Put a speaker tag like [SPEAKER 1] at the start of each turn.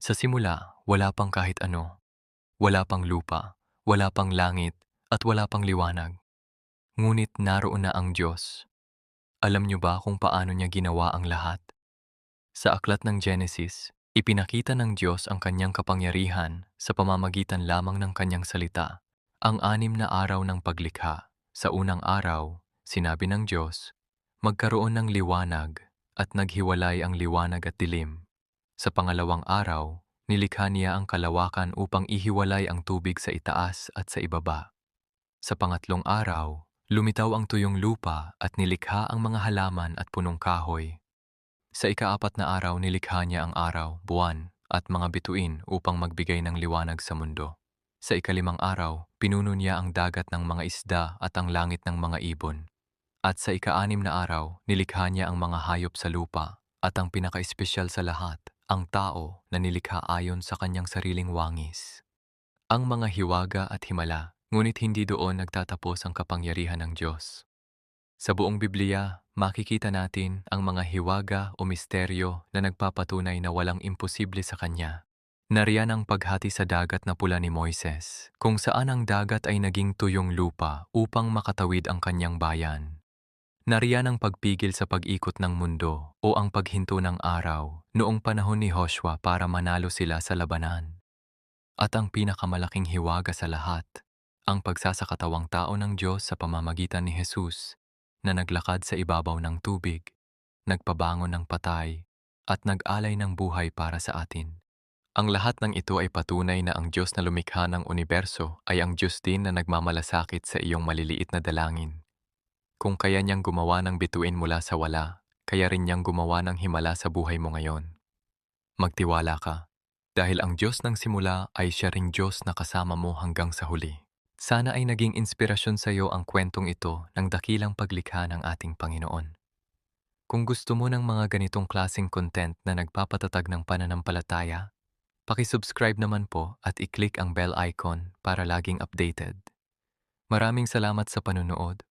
[SPEAKER 1] Sa simula, wala pang kahit ano. Wala pang lupa, wala pang langit, at wala pang liwanag. Ngunit naroon na ang Diyos. Alam niyo ba kung paano niya ginawa ang lahat? Sa aklat ng Genesis, ipinakita ng Diyos ang kanyang kapangyarihan sa pamamagitan lamang ng kanyang salita. Ang 6 na araw ng paglikha. Sa unang araw, sinabi ng Diyos, magkaroon ng liwanag, at naghiwalay ang liwanag at dilim. Sa pangalawang araw, nilikha niya ang kalawakan upang ihiwalay ang tubig sa itaas at sa ibaba. Sa pangatlong araw, lumitaw ang tuyong lupa at nilikha ang mga halaman at punong kahoy. Sa ika-4 na araw, nilikha niya ang araw, buwan, at mga bituin upang magbigay ng liwanag sa mundo. Sa ika-5 araw, pinuno niya ang dagat ng mga isda at ang langit ng mga ibon. At sa ika-6 na araw, nilikha niya ang mga hayop sa lupa at ang pinaka-espesyal sa lahat, ang tao na nilikha ayon sa kanyang sariling wangis. Ang mga hiwaga at himala, ngunit hindi doon nagtatapos ang kapangyarihan ng Diyos. Sa buong Biblia, makikita natin ang mga hiwaga o misteryo na nagpapatunay na walang imposible sa Kanya. Nariyan ang paghati sa dagat na pula ni Moises, kung saan ang dagat ay naging tuyong lupa upang makatawid ang kanyang bayan. Nariyan ang pagpigil sa pag-ikot ng mundo o ang paghinto ng araw noong panahon ni Joshua para manalo sila sa labanan. At ang pinakamalaking hiwaga sa lahat, ang pagsasakatawang tao ng Diyos sa pamamagitan ni Jesus na naglakad sa ibabaw ng tubig, nagpabangon ng patay, at nag-alay ng buhay para sa atin. Ang lahat ng ito ay patunay na ang Diyos na lumikha ng universo ay ang Diyos din na nagmamalasakit sa iyong maliliit na dalangin. Kung kaya niyang gumawa ng bituin mula sa wala, kaya rin niyang gumawa ng himala sa buhay mo ngayon. Magtiwala ka, dahil ang Diyos ng simula ay siya ring Diyos na kasama mo hanggang sa huli. Sana ay naging inspirasyon sa iyo ang kwentong ito ng dakilang paglikha ng ating Panginoon. Kung gusto mo ng mga ganitong klaseng content na nagpapatatag ng pananampalataya, paki-subscribe naman po at i-click ang bell icon para laging updated. Maraming salamat sa panunood.